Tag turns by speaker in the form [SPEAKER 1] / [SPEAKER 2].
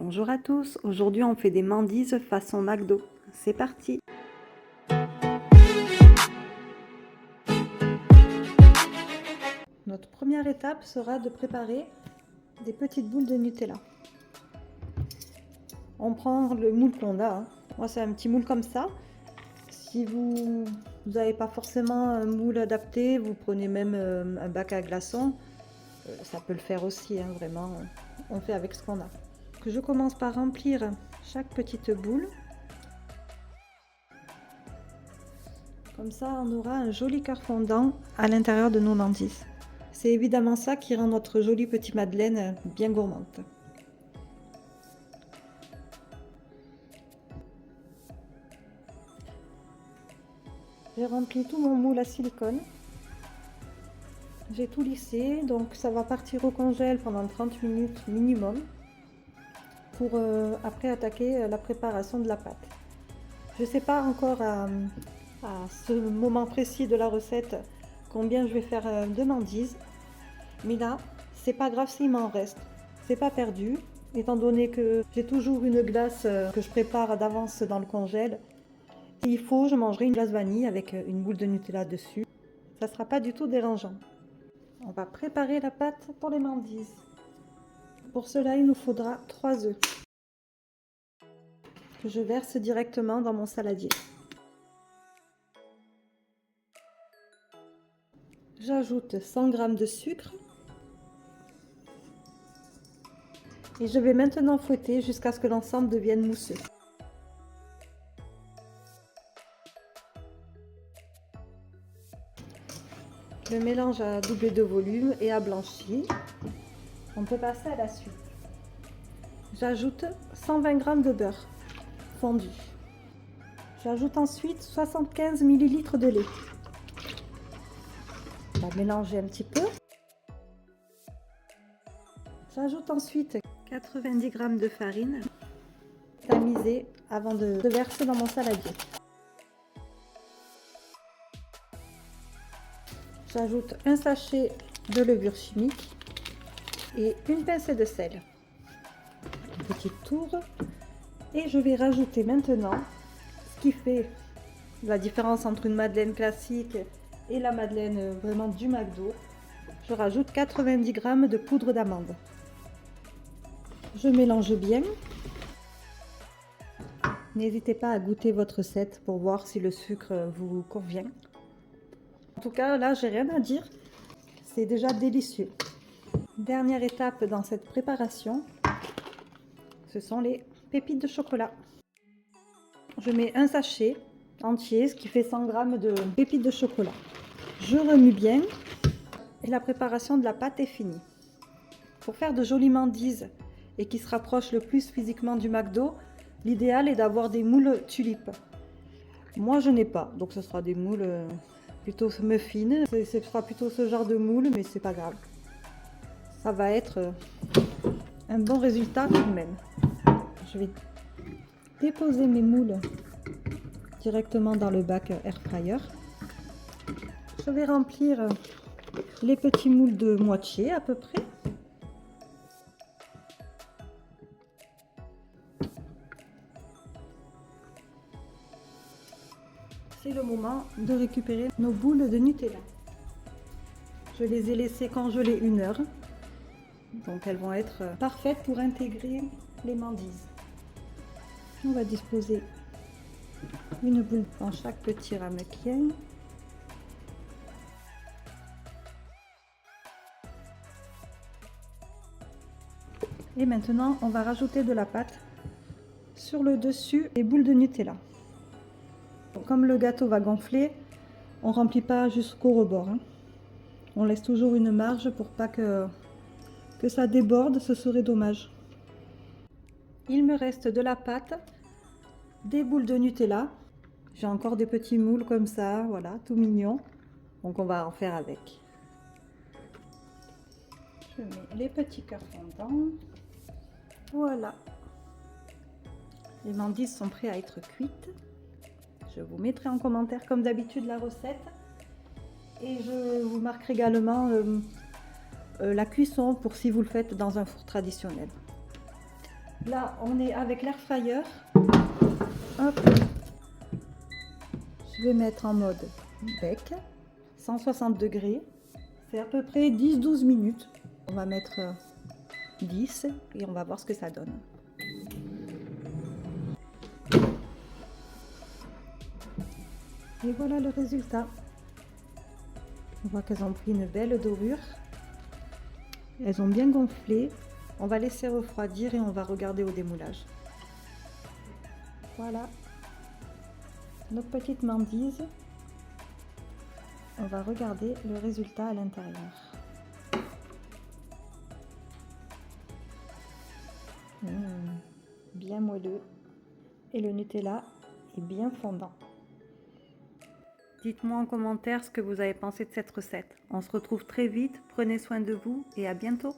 [SPEAKER 1] Bonjour à tous, aujourd'hui on fait des mandises façon McDo. C'est parti! Notre première étape sera de préparer des petites boules de Nutella. On prend le moule qu'on a, hein. Moi c'est un petit moule comme ça. Si vous n'avez pas forcément un moule adapté, vous prenez même un bac à glaçons. Ça peut le faire aussi, hein, vraiment. On fait avec ce qu'on a. Je commence par remplir chaque petite boule. Comme ça, on aura un joli cœur fondant à l'intérieur de nos mandises. C'est évidemment ça qui rend notre jolie petite madeleine bien gourmande. J'ai rempli tout mon moule à silicone. J'ai tout lissé, donc ça va partir au congèle pendant 30 minutes minimum pour après attaquer la préparation de la pâte. Je ne sais pas encore à ce moment précis de la recette combien je vais faire de mandises, mais là c'est pas grave s'il m'en reste, c'est pas perdu étant donné que j'ai toujours une glace que je prépare d'avance dans le congèle. S'il faut, je mangerai une glace vanille avec une boule de Nutella dessus, ça sera pas du tout dérangeant. On va préparer la pâte pour les mandises. Pour cela il nous faudra 3 œufs que je verse directement dans mon saladier. J'ajoute 100 g de sucre et je vais maintenant fouetter jusqu'à ce que l'ensemble devienne mousseux. Le mélange a doublé de volume et a blanchi. On peut passer à la suite. J'ajoute 120 g de beurre fondu. J'ajoute ensuite 75 ml de lait. On va mélanger un petit peu. J'ajoute ensuite 90 g de farine tamisée avant de verser dans mon saladier. J'ajoute un sachet de levure chimique et une pincée de sel. Une petite tour. Et je vais rajouter maintenant ce qui fait la différence entre une madeleine classique et la madeleine vraiment du McDo. Je rajoute 90 g de poudre d'amande. Je mélange bien. N'hésitez pas à goûter votre recette pour voir si le sucre vous convient. En tout cas, là, j'ai rien à dire. C'est déjà délicieux. Dernière étape dans cette préparation, ce sont les pépites de chocolat. Je mets un sachet entier, ce qui fait 100 g de pépites de chocolat. Je remue bien et la préparation de la pâte est finie. Pour faire de jolies mandises et qui se rapprochent le plus physiquement du McDo, l'idéal est d'avoir des moules tulipes. Moi, je n'ai pas, donc ce sera des moules plutôt muffins. Ce sera plutôt ce genre de moule, mais c'est pas grave. Ça va être un bon résultat tout de même. Je vais déposer mes moules directement dans le bac air fryer. Je vais remplir les petits moules de moitié à peu près. C'est le moment de récupérer nos boules de Nutella. Je les ai laissées congeler 1 heure. Donc elles vont être parfaites pour intégrer les mandises. On va disposer une boule dans chaque petit ramequin. Et maintenant, on va rajouter de la pâte sur le dessus des boules de Nutella. Comme le gâteau va gonfler, on ne remplit pas jusqu'au rebord, hein. On laisse toujours une marge pour pas que ça déborde, ce serait dommage. Il me reste de la pâte, des boules de Nutella. J'ai encore des petits moules comme ça, voilà, tout mignon. Donc on va en faire avec. Je mets les petits cœurs fondants. Voilà. Les mandises sont prêtes à être cuites. Je vous mettrai en commentaire comme d'habitude la recette. Et je vous marquerai également la cuisson pour si vous le faites dans un four traditionnel. Là, on est avec l'air fryer. Hop. Je vais mettre en mode bec, 160 degrés. C'est à peu près 10-12 minutes. On va mettre 10 et on va voir ce que ça donne. Et voilà le résultat. On voit qu'elles ont pris une belle dorure. Elles ont bien gonflé. On va laisser refroidir et on va regarder au démoulage. Voilà nos petites mandises. On va regarder le résultat à l'intérieur. Bien moelleux et le Nutella est bien fondant. Dites-moi en commentaire ce que vous avez pensé de cette recette. On se retrouve très vite, prenez soin de vous et à bientôt.